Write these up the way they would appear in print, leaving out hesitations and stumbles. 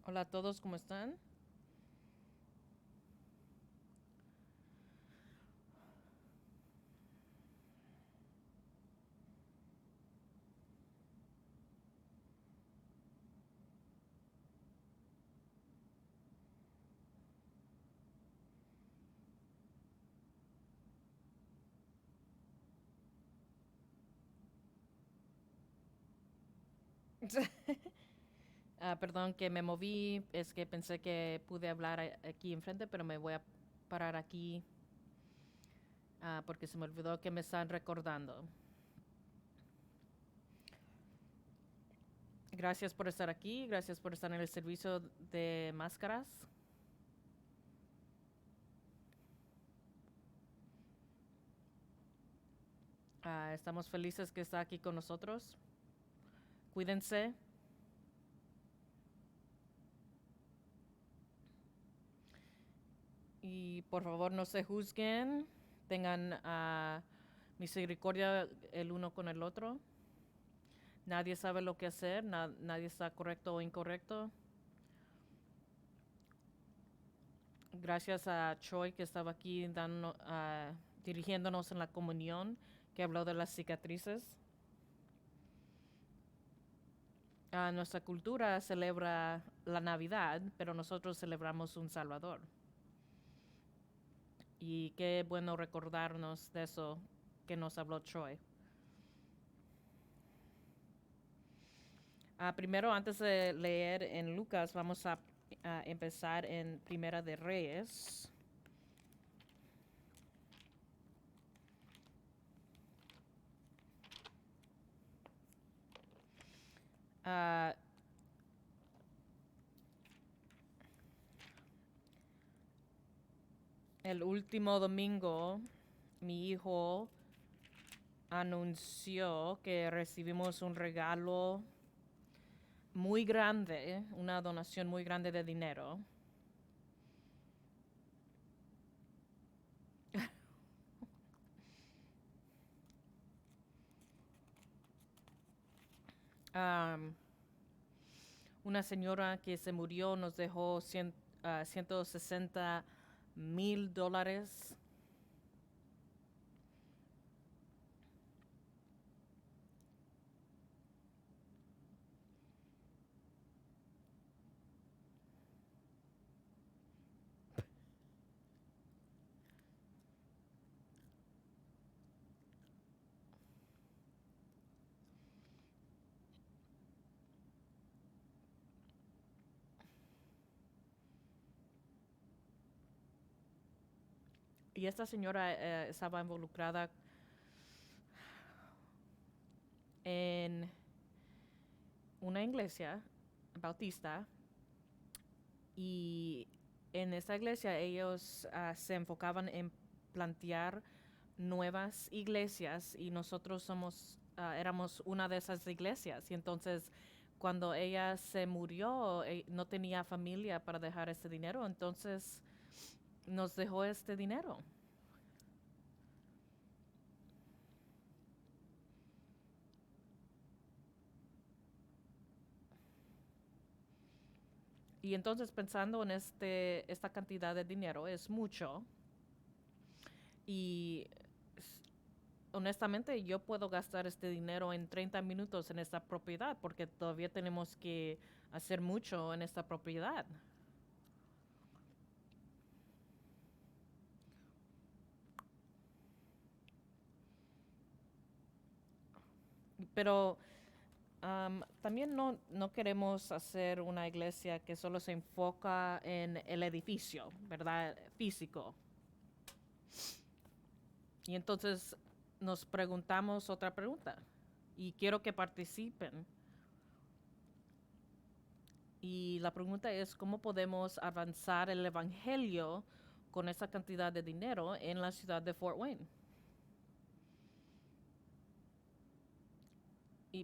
Hola a todos, ¿cómo están? Perdón que me moví, es que pensé que pude hablar aquí enfrente, pero me voy a parar aquí porque se me olvidó que me están recordando. Gracias por estar aquí, gracias por estar en el servicio de máscaras. Estamos felices que está aquí con nosotros. Cuídense y por favor no se juzguen. Tengan misericordia el uno con el otro. Nadie sabe lo que hacer, nadie está correcto o incorrecto. Gracias a Troy que estaba aquí dirigiéndonos en la comunión, que habló de las cicatrices. Nuestra cultura celebra la Navidad, pero nosotros celebramos un Salvador. Y qué bueno recordarnos de eso que nos habló Troy. Primero, antes de leer en Lucas, vamos a empezar en Primera de Reyes. Ah, el último domingo, mi hijo anunció que recibimos un regalo muy grande, una donación muy grande de dinero. Am, una señora que se murió nos dejó 160,000 dólares. Y esta señora estaba involucrada en una iglesia bautista y en esta iglesia ellos se enfocaban en plantear nuevas iglesias y nosotros éramos una de esas iglesias y entonces cuando ella se murió no tenía familia para dejar ese dinero, entonces nos dejó este dinero. Y entonces pensando en esta cantidad de dinero es mucho y honestamente yo puedo gastar este dinero en 30 minutos en esta propiedad porque todavía tenemos que hacer mucho en esta propiedad. Pero también no queremos hacer una iglesia que solo se enfoca en el edificio, ¿verdad? Físico. Y entonces nos preguntamos otra pregunta. Y quiero que participen. Y la pregunta es, ¿cómo podemos avanzar el Evangelio con esa cantidad de dinero en la ciudad de Fort Wayne?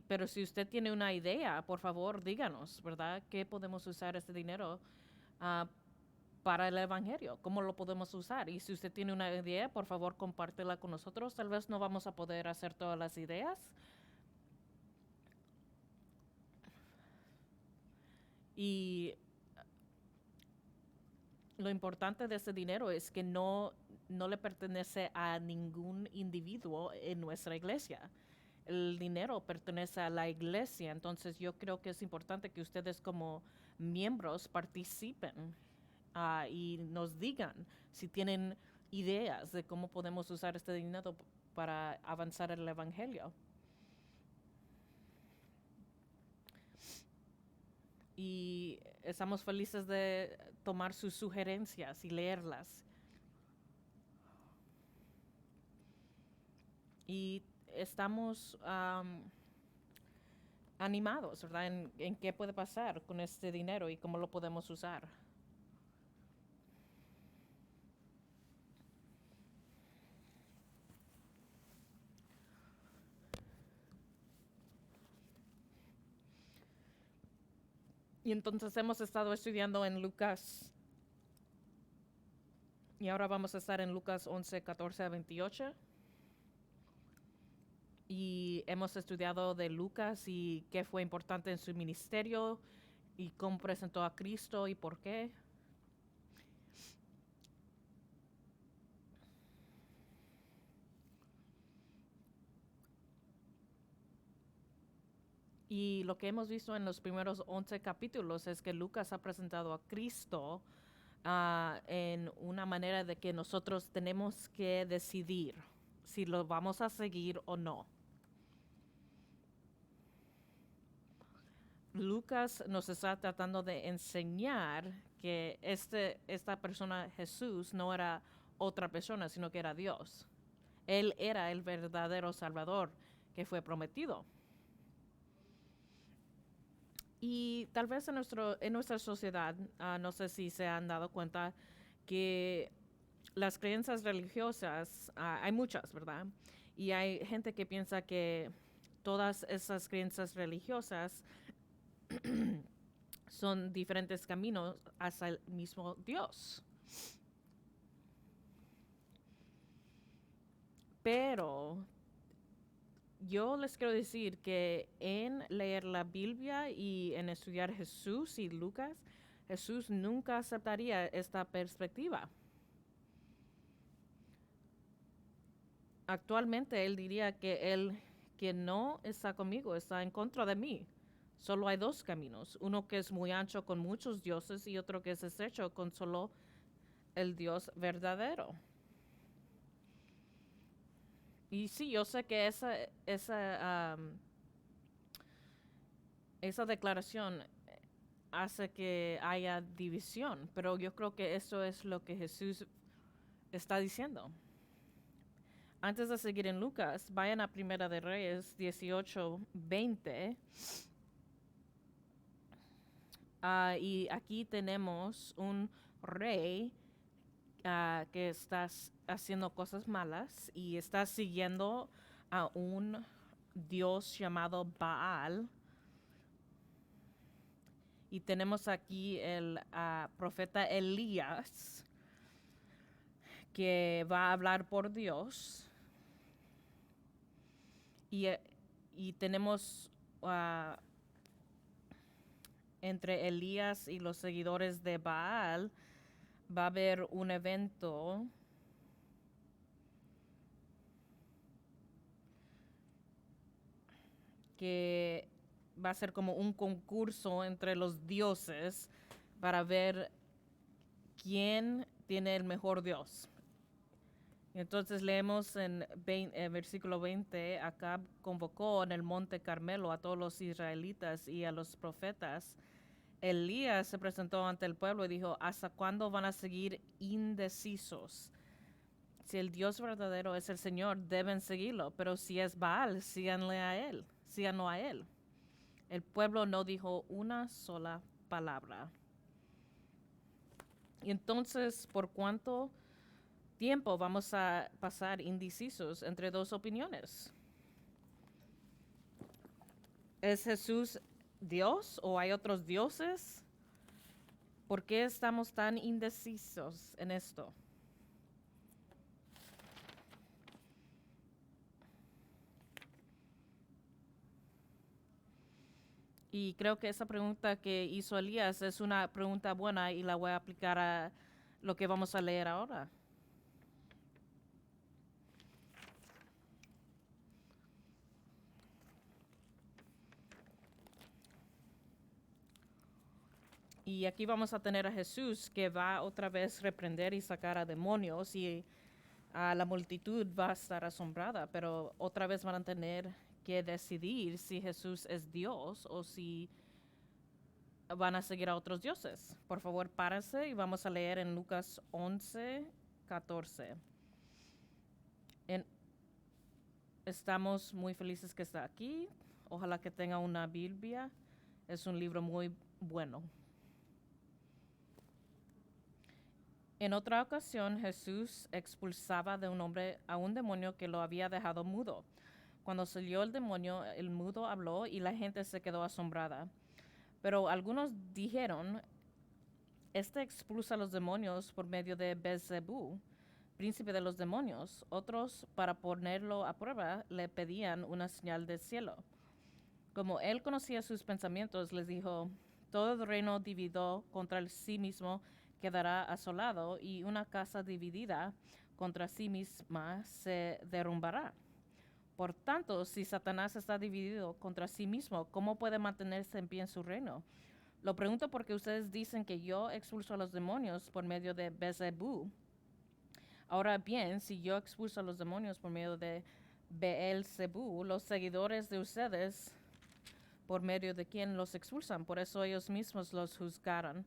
Pero si usted tiene una idea, por favor, díganos, ¿verdad? ¿Qué podemos usar este dinero ah, para el Evangelio? ¿Cómo lo podemos usar? Y si usted tiene una idea, por favor, compártela con nosotros. Tal vez no vamos a poder hacer todas las ideas. Y lo importante de ese dinero es que no le pertenece a ningún individuo en nuestra iglesia. El dinero pertenece a la iglesia, entonces yo creo que es importante que ustedes como miembros participen y nos digan si tienen ideas de cómo podemos usar este dinero para avanzar el evangelio. Y estamos felices de tomar sus sugerencias y leerlas. Y estamos animados, ¿verdad? En qué puede pasar con este dinero y cómo lo podemos usar. Y entonces hemos estado estudiando en Lucas. Y ahora vamos a estar en Lucas 11, 14 a 28. Y hemos estudiado de Lucas y qué fue importante en su ministerio y cómo presentó a Cristo y por qué. Y lo que hemos visto en los primeros 11 capítulos es que Lucas ha presentado a Cristo en una manera de que nosotros tenemos que decidir si lo vamos a seguir o no. Lucas nos está tratando de enseñar que esta persona, Jesús, no era otra persona, sino que era Dios. Él era el verdadero Salvador que fue prometido. Y tal vez en nuestra sociedad, no sé si se han dado cuenta que las creencias religiosas, hay muchas, ¿verdad? Y hay gente que piensa que todas esas creencias religiosas son diferentes caminos hacia el mismo Dios. Pero yo les quiero decir que en leer la Biblia y en estudiar Jesús y Lucas, Jesús nunca aceptaría esta perspectiva. Actualmente él diría que el que no está conmigo está en contra de mí. Solo hay dos caminos, uno que es muy ancho con muchos dioses y otro que es estrecho con solo el Dios verdadero. Y sí, yo sé que esa declaración hace que haya división, pero yo creo que eso es lo que Jesús está diciendo. Antes de seguir en Lucas, vayan a Primera de Reyes 18, 20. Y aquí tenemos un rey que está haciendo cosas malas y está siguiendo a un dios llamado Baal. Y tenemos aquí el profeta Elías, que va a hablar por Dios. Y tenemos entre Elías y los seguidores de Baal, va a haber un evento que va a ser como un concurso entre los dioses para ver quién tiene el mejor dios. Entonces leemos en versículo 20, Acab convocó en el monte Carmelo a todos los israelitas y a los profetas. Elías se presentó ante el pueblo y dijo, ¿hasta cuándo van a seguir indecisos? Si el Dios verdadero es el Señor, deben seguirlo, pero si es Baal, síganlo a él. El pueblo no dijo una sola palabra. Y entonces, ¿por cuánto tiempo vamos a pasar indecisos entre dos opiniones? ¿Es Jesús Dios o hay otros dioses? ¿Por qué estamos tan indecisos en esto? Y creo que esa pregunta que hizo Elías es una pregunta buena y la voy a aplicar a lo que vamos a leer ahora. Y aquí vamos a tener a Jesús que va otra vez a reprender y sacar a demonios y la multitud va a estar asombrada, pero otra vez van a tener que decidir si Jesús es Dios o si van a seguir a otros dioses. Por favor, párense y vamos a leer en Lucas 11:14. Estamos muy felices que está aquí. Ojalá que tenga una Biblia. Es un libro muy bueno. En otra ocasión, Jesús expulsaba de un hombre a un demonio que lo había dejado mudo. Cuando salió el demonio, el mudo habló y la gente se quedó asombrada. Pero algunos dijeron, este expulsa a los demonios por medio de Beelzebú, príncipe de los demonios. Otros, para ponerlo a prueba, le pedían una señal del cielo. Como él conocía sus pensamientos, les dijo, todo reino dividido contra sí mismo quedará asolado, y una casa dividida contra sí misma se derrumbará. Por tanto, si Satanás está dividido contra sí mismo, ¿cómo puede mantenerse en pie en su reino? Lo pregunto porque ustedes dicen que yo expulso a los demonios por medio de Beelzebú. Ahora bien, si yo expulso a los demonios por medio de Beelzebú, los seguidores de ustedes, por medio de quién los expulsan, por eso ellos mismos los juzgarán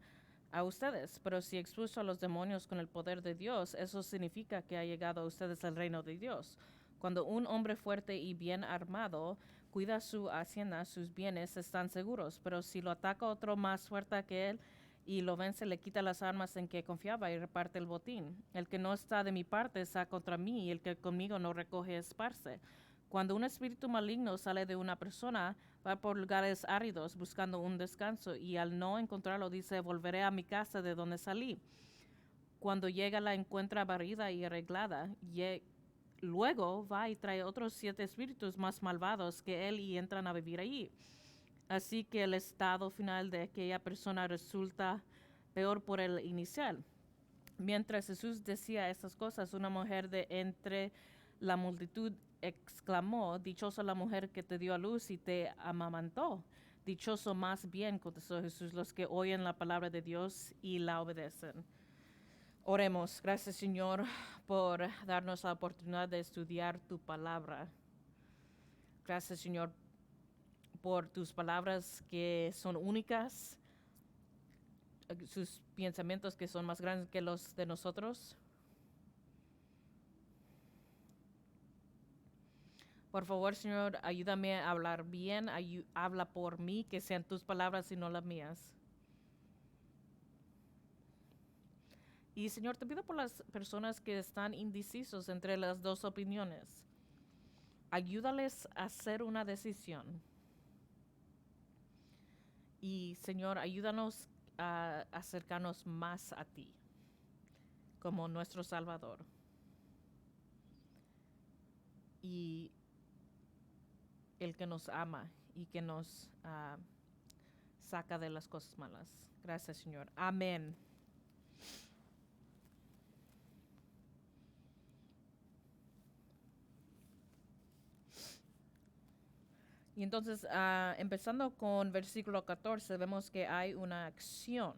a ustedes. Pero si expulso a los demonios con el poder de Dios, eso significa que ha llegado a ustedes el reino de Dios. Cuando un hombre fuerte y bien armado cuida su hacienda, sus bienes están seguros. Pero si lo ataca otro más fuerte que él y lo vence, le quita las armas en que confiaba y reparte el botín. El que no está de mi parte está contra mí, y el que conmigo no recoge esparce. Cuando un espíritu maligno sale de una persona, va por lugares áridos buscando un descanso, y al no encontrarlo dice, volveré a mi casa de donde salí. Cuando llega la encuentra barrida y arreglada, luego va y trae otros 7 espíritus más malvados que él y entran a vivir allí. Así que el estado final de aquella persona resulta peor por el inicial. Mientras Jesús decía estas cosas, una mujer de entre la multitud exclamó, dichosa la mujer que te dio a luz y te amamantó. Dichoso más bien, contestó Jesús, los que oyen la palabra de Dios y la obedecen. Oremos. Gracias, Señor, por darnos la oportunidad de estudiar tu palabra. Gracias, Señor, por tus palabras que son únicas, sus pensamientos que son más grandes que los de nosotros. Por favor, Señor, ayúdame a hablar bien, habla por mí, que sean tus palabras y no las mías. Y Señor, te pido por las personas que están indecisos entre las dos opiniones. Ayúdales a hacer una decisión. Y Señor, ayúdanos a acercarnos más a ti como nuestro Salvador. Y el que nos ama y que nos saca de las cosas malas. Gracias, Señor. Amén. Y entonces, empezando con versículo 14, vemos que hay una acción.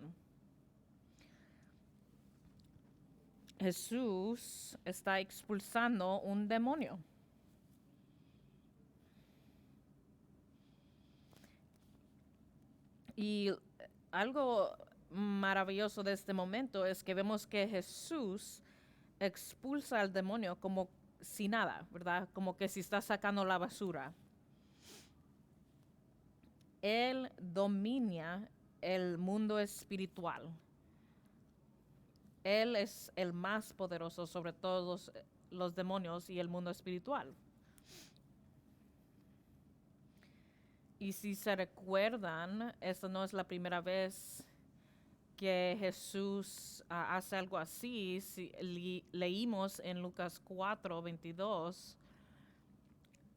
Jesús está expulsando un demonio. Y algo maravilloso de este momento es que vemos que Jesús expulsa al demonio como si nada, ¿verdad? Como que si está sacando la basura. Él domina el mundo espiritual. Él es el más poderoso sobre todos los demonios y el mundo espiritual. Y si se recuerdan, esta no es la primera vez que Jesús hace algo así. Si leímos en Lucas 4:22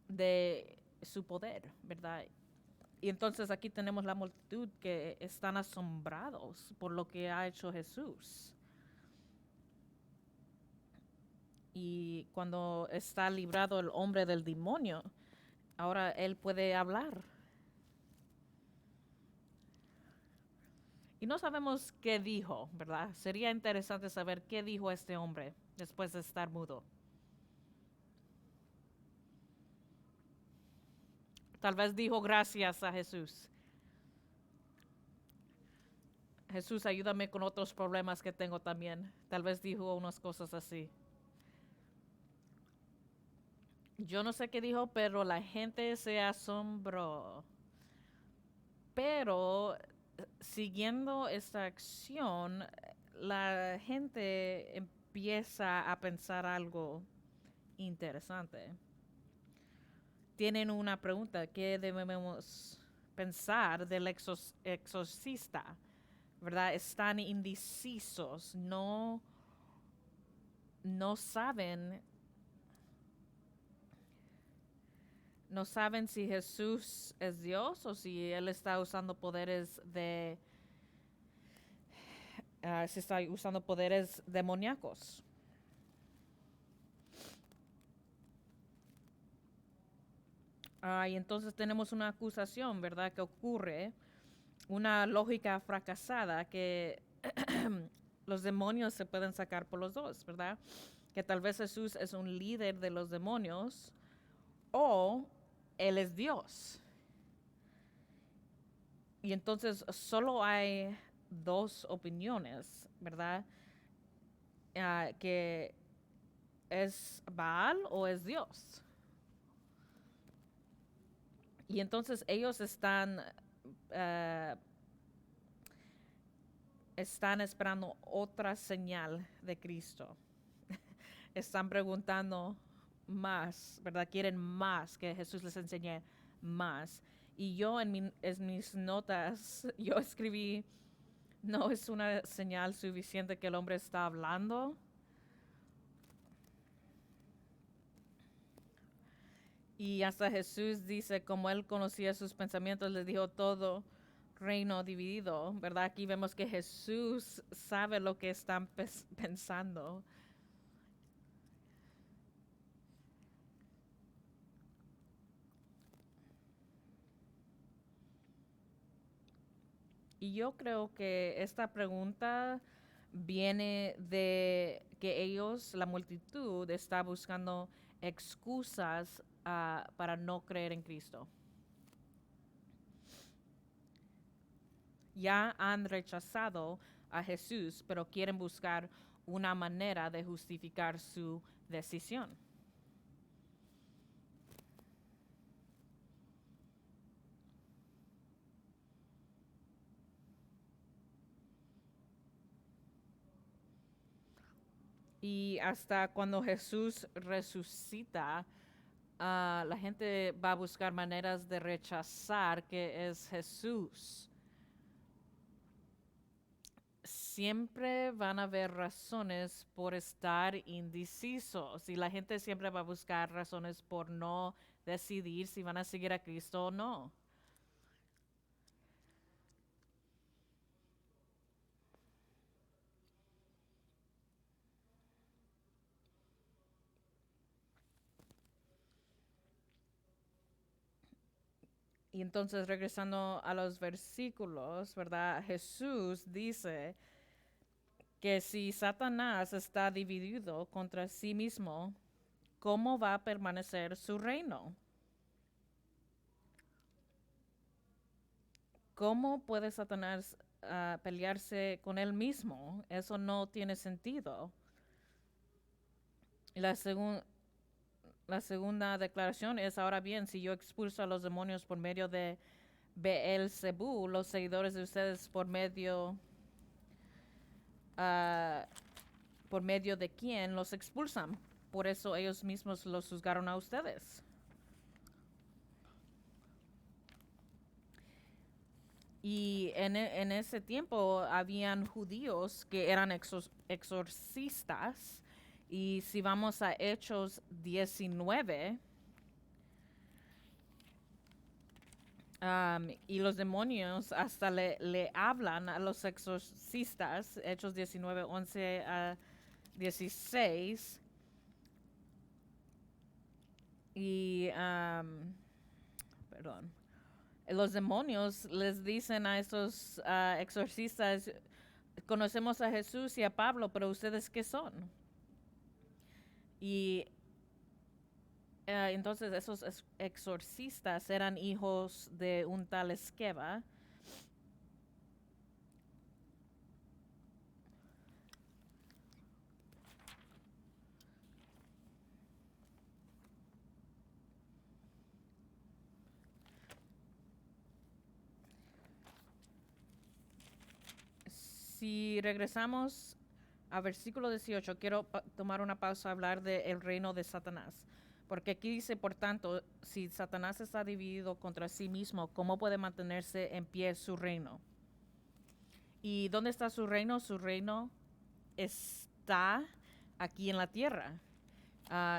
de su poder, ¿verdad? Y entonces aquí tenemos la multitud que están asombrados por lo que ha hecho Jesús. Y cuando está librado el hombre del demonio, ahora él puede hablar. Y no sabemos qué dijo, ¿verdad? Sería interesante saber qué dijo este hombre después de estar mudo. Tal vez dijo gracias a Jesús. Jesús, ayúdame con otros problemas que tengo también. Tal vez dijo unas cosas así. Yo no sé qué dijo, pero la gente se asombró. Pero siguiendo esta acción, la gente empieza a pensar algo interesante. Tienen una pregunta: ¿qué debemos pensar del exorcista? ¿Verdad? Están indecisos, no saben, no saben si Jesús es Dios o si él está usando poderes si está usando poderes demoníacos. Y entonces tenemos una acusación, ¿verdad? Que ocurre, una lógica fracasada que los demonios se pueden sacar por los dos, ¿verdad? Que tal vez Jesús es un líder de los demonios o Él es Dios. Y entonces solo hay dos opiniones, ¿verdad? Que es Baal o es Dios. Y entonces ellos están esperando otra señal de Cristo. Están preguntando más, ¿verdad? Quieren más, que Jesús les enseñe más. Y yo en mis notas, yo escribí, no es una señal suficiente que el hombre está hablando. Y hasta Jesús dice, como él conocía sus pensamientos, le dijo todo reino dividido, ¿verdad? Aquí vemos que Jesús sabe lo que están pensando. Y yo creo que esta pregunta viene de que ellos, la multitud, está buscando excusas para no creer en Cristo. Ya han rechazado a Jesús, pero quieren buscar una manera de justificar su decisión. Y hasta cuando Jesús resucita, la gente va a buscar maneras de rechazar que es Jesús. Siempre van a haber razones por estar indecisos y la gente siempre va a buscar razones por no decidir si van a seguir a Cristo o no. Y entonces regresando a los versículos, ¿verdad? Jesús dice que si Satanás está dividido contra sí mismo, ¿cómo va a permanecer su reino? ¿Cómo puede Satanás pelearse con él mismo? Eso no tiene sentido. La, la segunda declaración es: ahora bien, si yo expulso a los demonios por medio de Beelzebú, los seguidores de ustedes ah, por medio de quién los expulsan. Por eso ellos mismos los juzgaron a ustedes. Y en ese tiempo habían judíos que eran exorcistas. Y si vamos a Hechos 19, y los demonios hasta le hablan a los exorcistas, Hechos 19, 11 a 16, Y, perdón, los demonios les dicen a estos exorcistas, conocemos a Jesús y a Pablo, pero ustedes qué son. Y entonces esos exorcistas eran hijos de un tal Esqueva. Si regresamos a versículo 18, quiero tomar una pausa a hablar del reino de Satanás. Porque aquí dice, por tanto, si Satanás está dividido contra sí mismo, ¿cómo puede mantenerse en pie su reino? ¿Y dónde está su reino? Su reino está aquí en la tierra.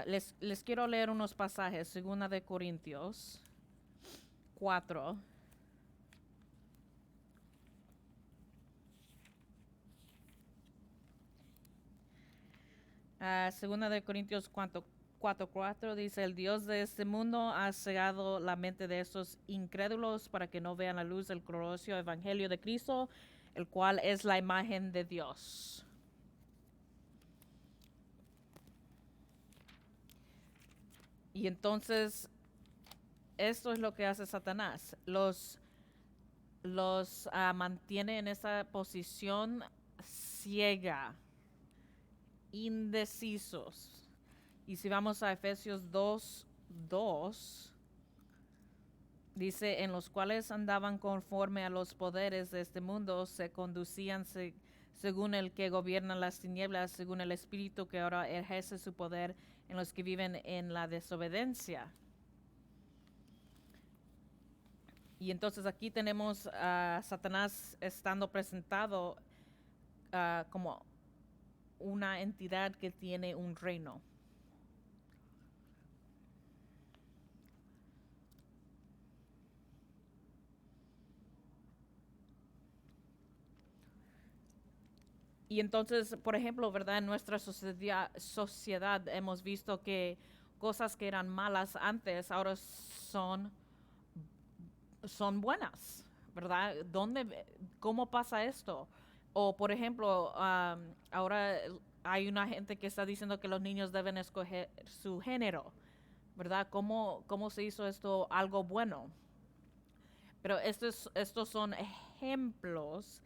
Les quiero leer unos pasajes, segunda de Corintios 4. Segunda de Corintios 4:4 dice, el Dios de este mundo ha cegado la mente de estos incrédulos para que no vean la luz del glorioso evangelio de Cristo, el cual es la imagen de Dios. Y entonces, esto es lo que hace Satanás. Los mantiene en esa posición ciega, indecisos. Y si vamos a Efesios 2:2, dice, en los cuales andaban conforme a los poderes de este mundo, se conducían según el que gobierna las tinieblas, según el espíritu que ahora ejerce su poder en los que viven en la desobediencia. Y entonces aquí tenemos a Satanás estando presentado como una entidad que tiene un reino. Y entonces, por ejemplo, ¿verdad? En nuestra sociedad hemos visto que cosas que eran malas antes ahora son buenas, ¿verdad? ¿Cómo pasa esto? O, por ejemplo, ahora hay una gente que está diciendo que los niños deben escoger su género, ¿verdad? ¿Cómo se hizo esto algo bueno? Pero estos son ejemplos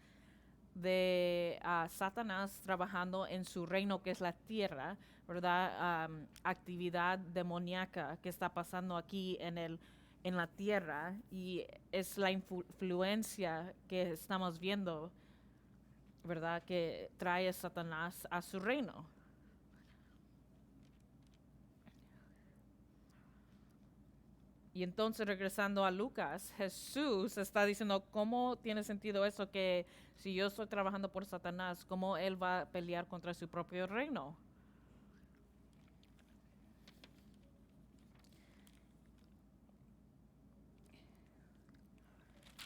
de Satanás trabajando en su reino que es la tierra, ¿verdad? Actividad demoníaca que está pasando aquí en la tierra y es la influencia que estamos viendo, ¿verdad? Que trae Satanás a su reino. Y entonces regresando a Lucas, Jesús está diciendo, ¿cómo tiene sentido eso que si yo estoy trabajando por Satanás, cómo él va a pelear contra su propio reino?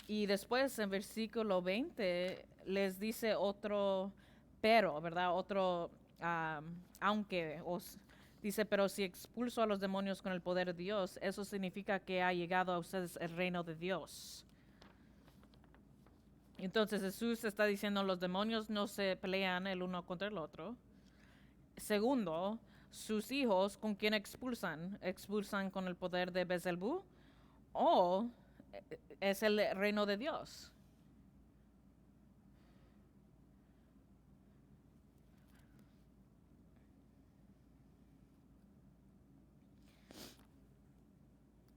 Y después en versículo 20 les dice otro pero, ¿verdad? Otro aunque dice, pero si expulso a los demonios con el poder de Dios, eso significa que ha llegado a ustedes el reino de Dios. Entonces Jesús está diciendo, los demonios no se pelean el uno contra el otro. Segundo, sus hijos, ¿con quién expulsan? ¿Expulsan con el poder de Beelzebú o es el reino de Dios?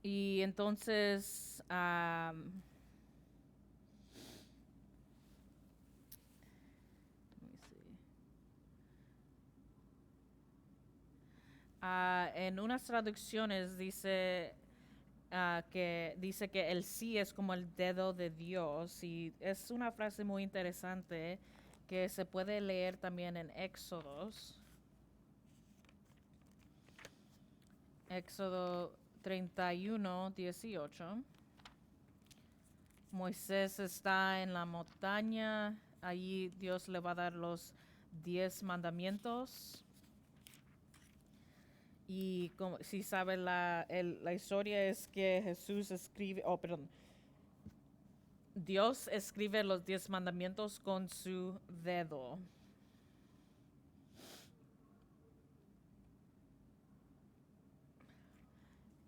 Y entonces, en unas traducciones dice que el sí es como el dedo de Dios y es una frase muy interesante que se puede leer también en Éxodo 31:18. Moisés está en la montaña, allí Dios le va a dar los 10 mandamientos. Y como, si sabe la historia es que Jesús escribe, oh, perdón, Dios escribe los 10 mandamientos con su dedo.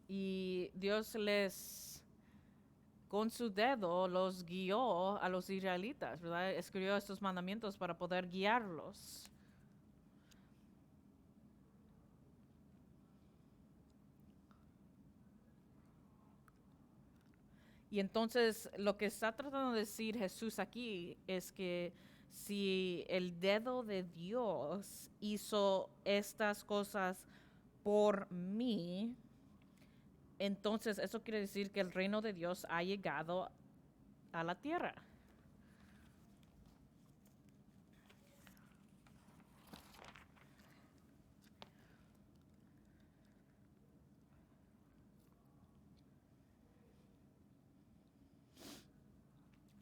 Y Dios con su dedo los guió a los israelitas, ¿verdad? Escribió estos mandamientos para poder guiarlos. Y entonces lo que está tratando de decir Jesús aquí es que si el dedo de Dios hizo estas cosas por mí, entonces eso quiere decir que el reino de Dios ha llegado a la tierra.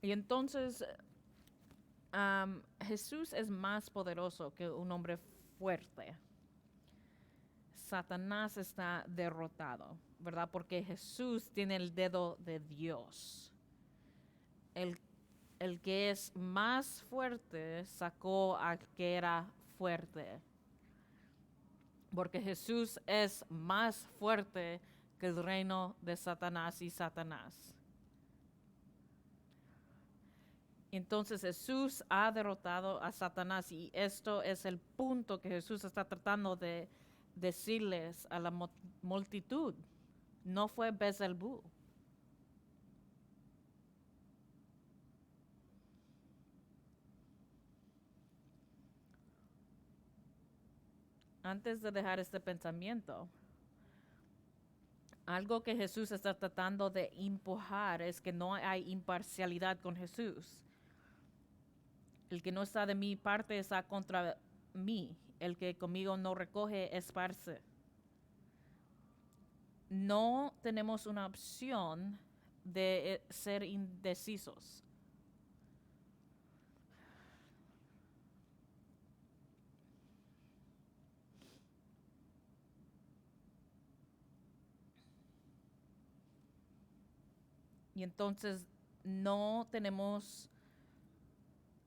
Y entonces Jesús es más poderoso que un hombre fuerte. Satanás está derrotado, ¿verdad? Porque Jesús tiene el dedo de Dios. El, el que es más fuerte sacó al que era fuerte. Porque Jesús es más fuerte que el reino de Satanás y Satanás. Entonces Jesús ha derrotado a Satanás y esto es el punto que Jesús está tratando de decirles a la multitud. No fue Beelzebú. Antes de dejar este pensamiento, algo que Jesús está tratando de empujar es que no hay imparcialidad con Jesús. El que no está de mi parte está contra mí. El que conmigo no recoge, esparce. No tenemos una opción de ser indecisos. Y entonces no tenemos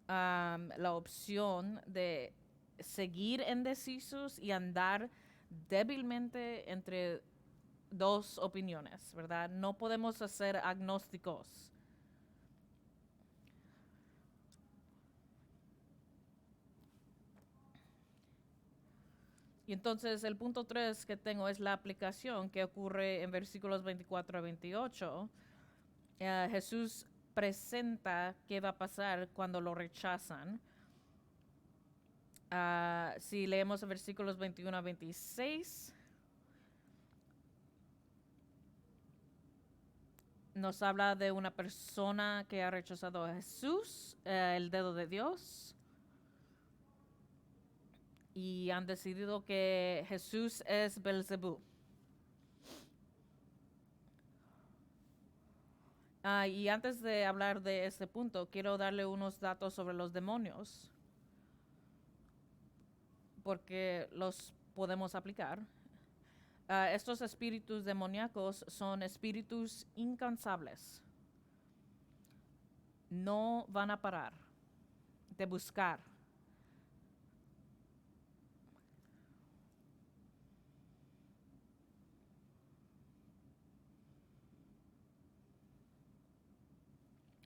la opción de seguir indecisos y andar débilmente entre dos opiniones, ¿verdad? No podemos ser agnósticos. Y entonces el punto 3 que tengo es la aplicación que ocurre en versículos 24 a 28. Jesús presenta qué va a pasar cuando lo rechazan. Si leemos en versículos 21 a 26, nos habla de una persona que ha rechazado a Jesús, el dedo de Dios, y han decidido que Jesús es Beelzebú. Y antes de hablar de este punto, quiero darle unos datos sobre los demonios, porque los podemos aplicar. Estos espíritus demoníacos son espíritus incansables. No van a parar de buscar.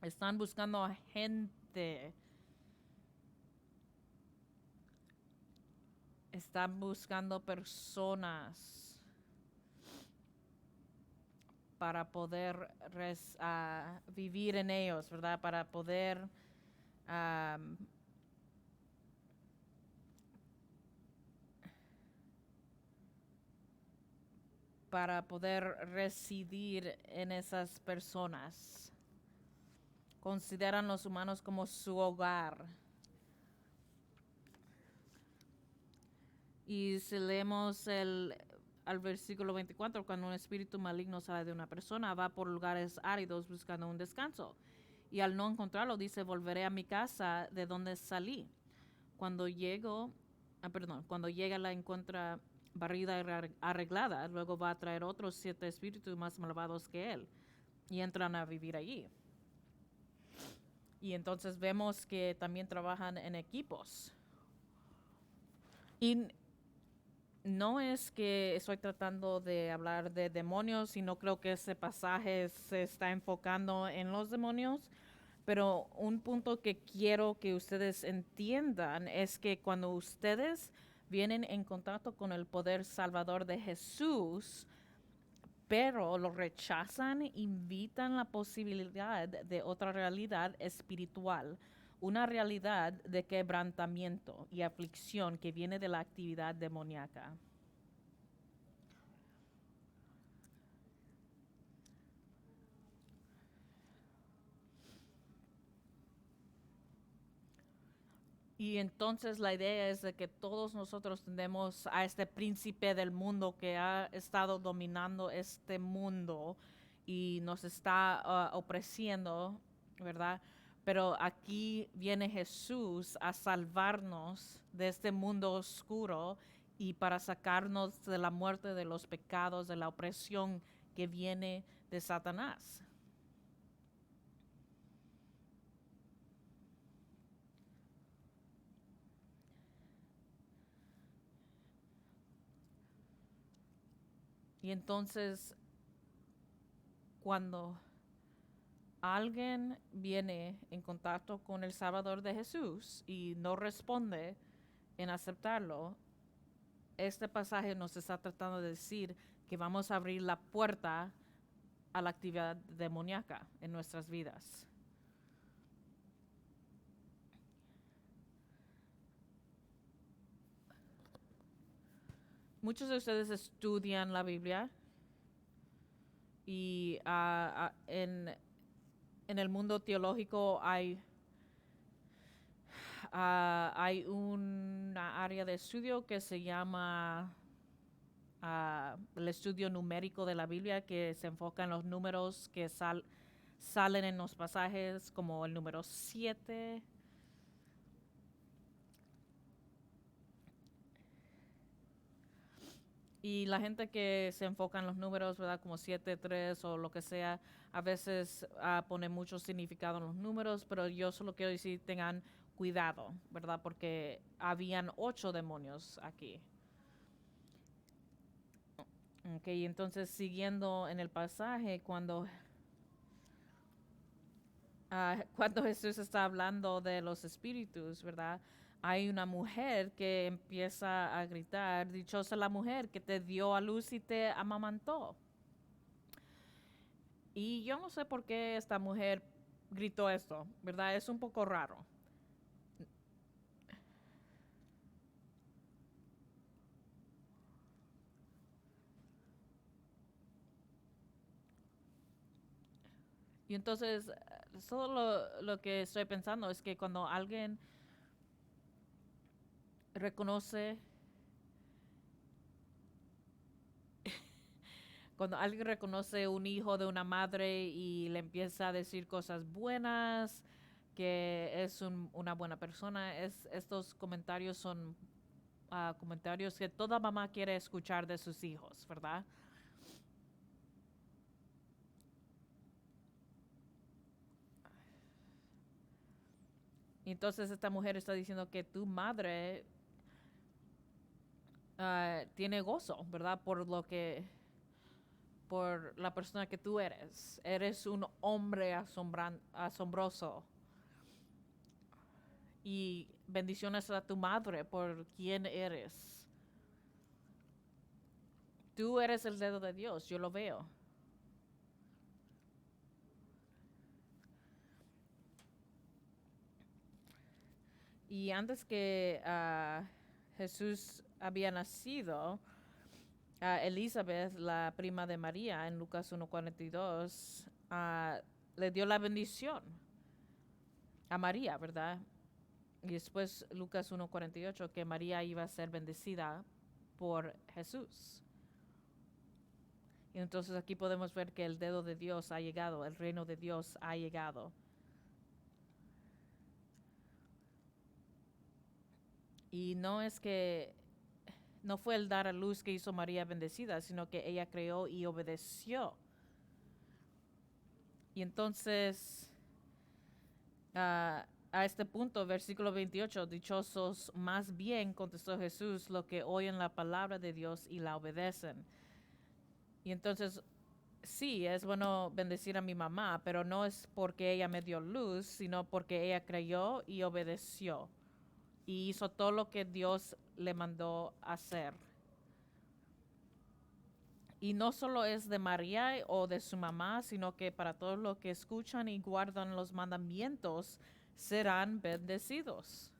Están buscando a gente. Están buscando personas para poder vivir en ellos, ¿verdad? Para poder residir en esas personas. Consideran los humanos como su hogar. Y si leemos al versículo 24, cuando un espíritu maligno sale de una persona, va por lugares áridos buscando un descanso. Y al no encontrarlo, dice, volveré a mi casa de donde salí. Cuando llega, la encuentra barrida y arreglada, luego va a traer otros 7 espíritus más malvados que él y entran a vivir allí. Y entonces vemos que también trabajan en equipos. Y no es que estoy tratando de hablar de demonios, sino creo que ese pasaje se está enfocando en los demonios. Pero un punto que quiero que ustedes entiendan es que cuando ustedes vienen en contacto con el poder salvador de Jesús, pero lo rechazan, invitan la posibilidad de otra realidad espiritual, una realidad de quebrantamiento y aflicción que viene de la actividad demoníaca. Y entonces la idea es de que todos nosotros tenemos a este príncipe del mundo que ha estado dominando este mundo y nos está oprimiendo, ¿verdad? Pero aquí viene Jesús a salvarnos de este mundo oscuro y para sacarnos de la muerte, de los pecados, de la opresión que viene de Satanás. Y entonces cuando alguien viene en contacto con el Salvador de Jesús y no responde en aceptarlo, este pasaje nos está tratando de decir que vamos a abrir la puerta a la actividad demoníaca en nuestras vidas. Muchos de ustedes estudian la Biblia y en el mundo teológico hay una área de estudio que se llama el estudio numérico de la Biblia, que se enfoca en los números que salen en los pasajes, como el número 7. Y la gente que se enfoca en los números, ¿verdad? Como 7, 3 o lo que sea, a veces pone mucho significado en los números, pero yo solo quiero decir tengan cuidado, ¿verdad? Porque habían 8 demonios aquí. Ok, entonces siguiendo en el pasaje, cuando Jesús está hablando de los espíritus, ¿verdad? Hay una mujer que empieza a gritar, dichosa la mujer que te dio a luz y te amamantó. Y yo no sé por qué esta mujer gritó esto, ¿verdad? Es un poco raro. Y entonces, solo lo que estoy pensando es que cuando alguien reconoce, cuando alguien reconoce un hijo de una madre y le empieza a decir cosas buenas, que es una buena persona, estos comentarios son comentarios que toda mamá quiere escuchar de sus hijos, ¿verdad? Y entonces esta mujer está diciendo que tu madre tiene gozo, ¿verdad? Por la persona que tú eres. Eres un hombre asombroso. Y bendiciones a tu madre por quien eres. Tú eres el dedo de Dios, yo lo veo. Y antes que Jesús había nacido, Elizabeth, la prima de María, en Lucas 1:42, le dio la bendición a María, ¿verdad? Y después Lucas 1:48, que María iba a ser bendecida por Jesús. Y entonces aquí podemos ver que el dedo de Dios ha llegado, el reino de Dios ha llegado. Y no es que No fue el dar a luz que hizo María bendecida, sino que ella creó y obedeció. Y entonces, a este punto, versículo 28, dichosos más bien, contestó Jesús, los que oyen la palabra de Dios y la obedecen. Y entonces, sí, es bueno bendecir a mi mamá, pero no es porque ella me dio luz, sino porque ella creyó y obedeció. Y hizo todo lo que Dios le mandó hacer. Y no solo es de María o de su mamá, sino que para todos los que escuchan y guardan los mandamientos serán bendecidos.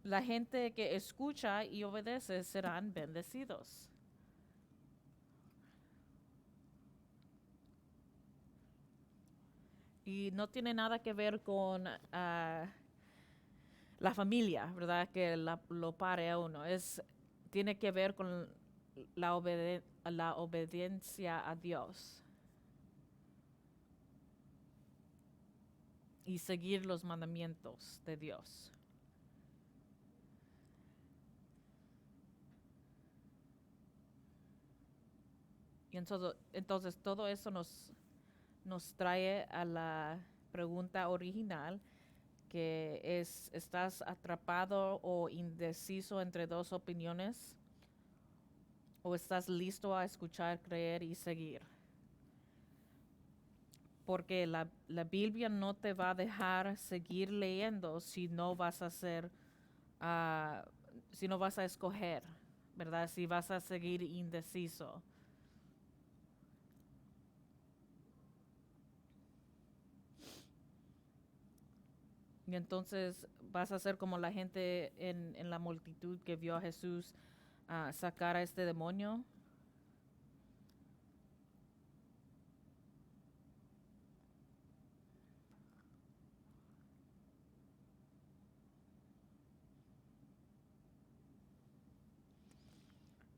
La gente que escucha y obedece serán bendecidos. Y no tiene nada que ver con la familia, ¿verdad? Que lo pare a uno. Tiene que ver con la obediencia a Dios y seguir los mandamientos de Dios. Y entonces todo eso nos trae a la pregunta original, que es, ¿estás atrapado o indeciso entre dos opiniones? ¿O estás listo a escuchar, creer y seguir? Porque la Biblia no te va a dejar seguir leyendo si no vas a hacer, ah, si no vas a escoger, ¿verdad? Si vas a seguir indeciso. Y entonces vas a ser como la gente en la multitud que vio a Jesús sacar a este demonio.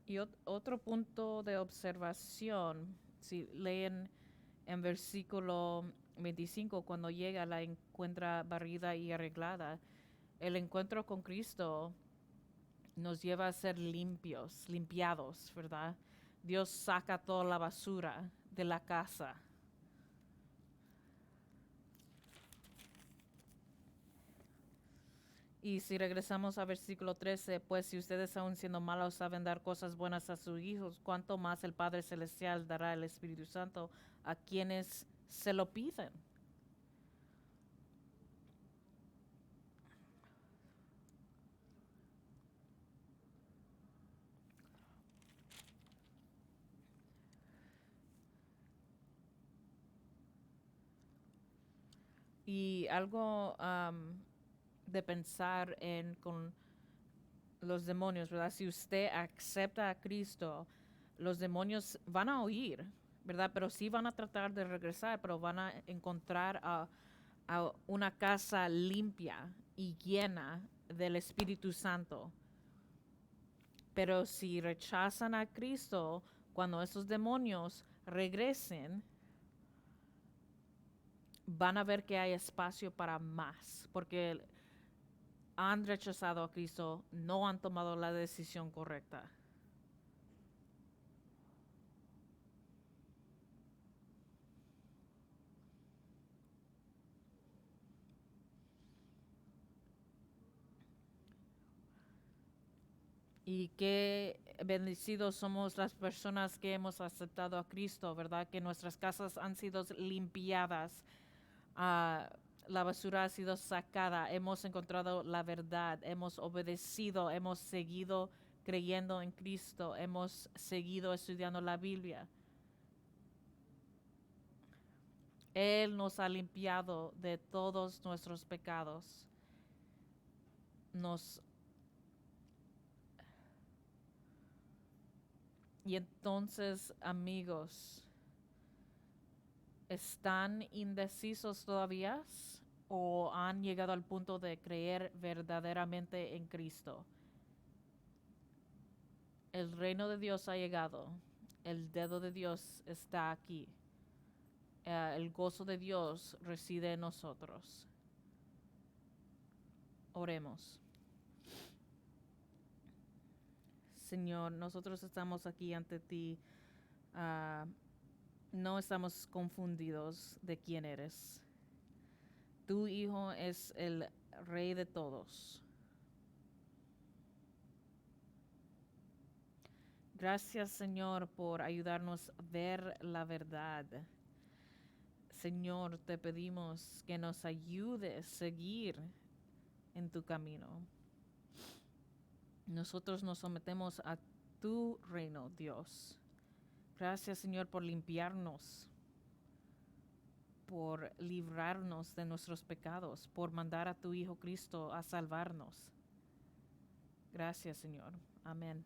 Y otro punto de observación, si leen en versículo 25, cuando llega la encuentra barrida y arreglada, el encuentro con Cristo nos lleva a ser limpios, limpiados, ¿verdad? Dios saca toda la basura de la casa. Y si regresamos a versículo 13, pues si ustedes aún siendo malos saben dar cosas buenas a sus hijos, ¿cuánto más el Padre Celestial dará el Espíritu Santo a quienes se lo piden? Y algo de pensar en con los demonios, ¿verdad? Si usted acepta a Cristo, los demonios van a oír, ¿verdad? Pero sí van a tratar de regresar, pero van a encontrar a una casa limpia y llena del Espíritu Santo. Pero si rechazan a Cristo, cuando esos demonios regresen, van a ver que hay espacio para más, porque han rechazado a Cristo, no han tomado la decisión correcta. Y qué bendecidos somos las personas que hemos aceptado a Cristo, ¿verdad? Que nuestras casas han sido limpiadas, uh, la basura ha sido sacada, hemos encontrado la verdad, hemos obedecido, hemos seguido creyendo en Cristo, hemos seguido estudiando la Biblia. Él nos ha limpiado de todos nuestros pecados. Nos Y entonces, amigos, ¿están indecisos todavía o han llegado al punto de creer verdaderamente en Cristo? El reino de Dios ha llegado. El dedo de Dios está aquí. El gozo de Dios reside en nosotros. Oremos. Señor, nosotros estamos aquí ante ti. ah, no estamos confundidos de quién eres. Tu Hijo es el Rey de todos. Gracias, Señor, por ayudarnos a ver la verdad. Señor, te pedimos que nos ayudes a seguir en tu camino. Nosotros nos sometemos a tu reino, Dios. Gracias, Señor, por limpiarnos, por librarnos de nuestros pecados, por mandar a tu Hijo Cristo a salvarnos. Gracias, Señor. Amén.